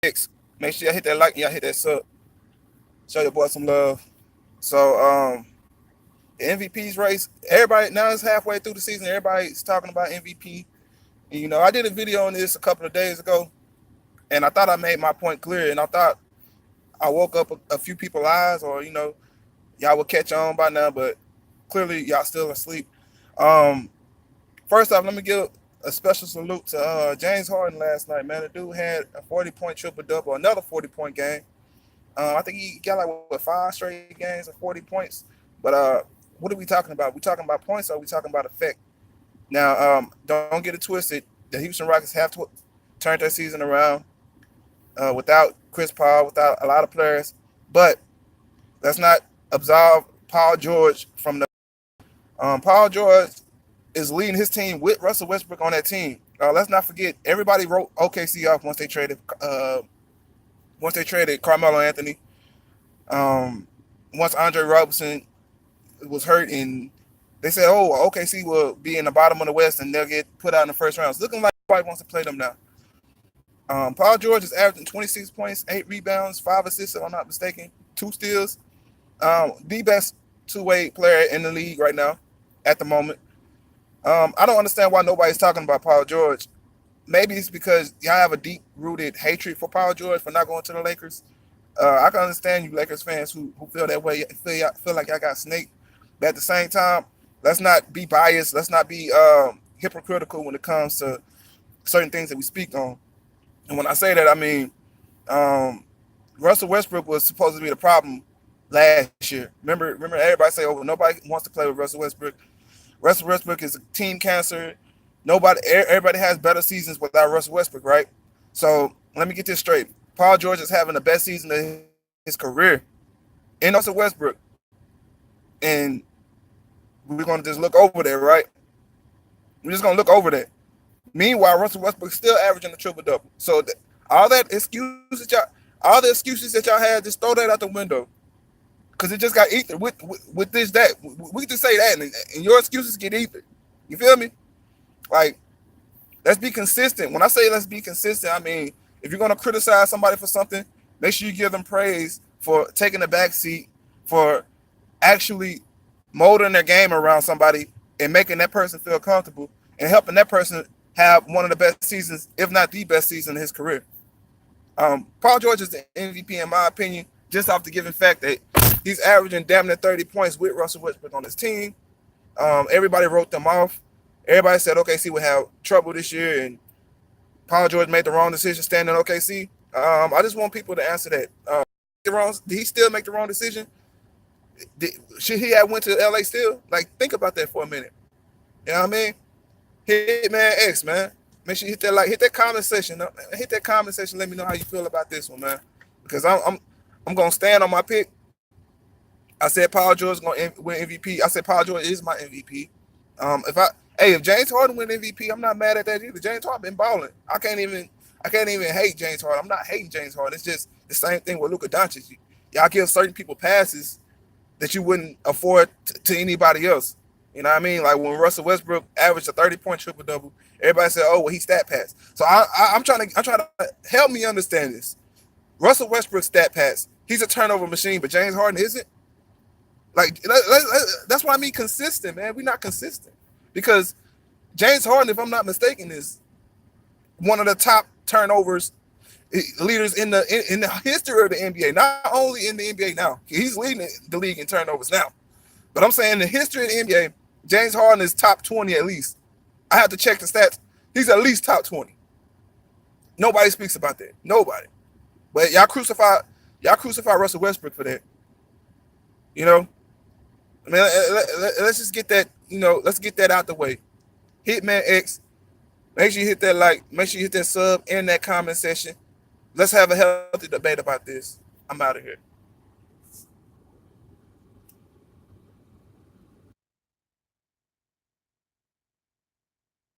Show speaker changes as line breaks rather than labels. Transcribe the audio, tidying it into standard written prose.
X. Make sure y'all hit that like, y'all hit that sub. Show your boy some love. So the MVP's race. Everybody now it's halfway through the season. Everybody's talking about MVP. And, I did a video on this a couple of days ago, and I thought I made my point clear. And I thought I woke up a few people's eyes, or y'all would catch on by now, but clearly y'all still asleep. Um, First off, let me give a special salute to James Harden last night, man. The dude had a 40-point triple double, another 40-point game. I think he got like what 5 straight games of 40 points. But what are we talking about? We talking about points, or are we talking about effect? Now, don't get it twisted. The Houston Rockets have turned their season around without Chris Paul, without a lot of players. But let's not absolve Paul George from the. Paul George is leading his team with Russell Westbrook on that team. Let's not forget, everybody wrote OKC off once they traded Carmelo Anthony. Once Andre Robertson was hurt, and they said, "Oh, OKC will be in the bottom of the West and they'll get put out in the first round." It's looking like nobody wants to play them now. Paul George is averaging 26 points, 8 rebounds, 5 assists, if I'm not mistaken, 2 steals. The best two-way player in the league right now, at the moment. I don't understand why nobody's talking about Paul George. Maybe it's because y'all have a deep-rooted hatred for Paul George for not going to the Lakers. I can understand you Lakers fans who feel that way, feel like y'all got snaked. But at the same time, let's not be biased. Let's not be hypocritical when it comes to certain things that we speak on. And when I say that, I mean Russell Westbrook was supposed to be the problem last year. Remember everybody say, "Oh, nobody wants to play with Russell Westbrook." Russell Westbrook is a team cancer. Everybody has better seasons without Russell Westbrook, right? So let me get this straight. Paul George is having the best season of his career in Russell Westbrook, and we're gonna just look over that, right? We're just gonna look over that. Meanwhile, Russell Westbrook still averaging a triple double. So all the excuses that y'all had, just throw that out the window, because it just got ether with this that. We can just say that, and your excuses get ether. You feel me? Like, let's be consistent. When I say let's be consistent, I mean, if you're gonna criticize somebody for something, make sure you give them praise for taking the back seat, for actually molding their game around somebody and making that person feel comfortable and helping that person have one of the best seasons, if not the best season in his career. Paul George is the MVP in my opinion, just off the given fact that he's averaging damn near 30 points with Russell Westbrook on his team. Everybody wrote them off. Everybody said OKC would have trouble this year, and Paul George made the wrong decision staying in OKC. I just want people to answer that. Did he still make the wrong decision? Should he have went to LA still? Like, think about that for a minute. You know what I mean? Hitman X, man. Make sure you hit that like, hit that comment section. Hit that comment section. Let me know how you feel about this one, man. Because I'm gonna stand on my pick. I said Paul George is gonna win MVP. I said Paul George is my MVP. If James Harden win MVP, I'm not mad at that either. James Harden been balling. I can't even hate James Harden. I'm not hating James Harden. It's just the same thing with Luka Doncic. Y'all give certain people passes that you wouldn't afford to anybody else. You know what I mean? Like when Russell Westbrook averaged a 30-point triple double, everybody said, "Oh, well, he stat pass." So I'm trying to help me understand this. Russell Westbrook stat pass. He's a turnover machine, but James Harden isn't. Like that's what I mean. Consistent, man. We're not consistent because James Harden, if I'm not mistaken, is one of the top turnovers leaders in the history of the NBA. Not only in the NBA now, he's leading the league in turnovers now. But I'm saying in the history of the NBA, James Harden is top 20 at least. I have to check the stats. He's at least top 20. Nobody speaks about that. Nobody. But y'all crucify Russell Westbrook for that. You know? I mean, let's just get that, let's get that out the way. Hitman X, make sure you hit that like, make sure you hit that sub in that comment section. Let's have a healthy debate about this. I'm out of here.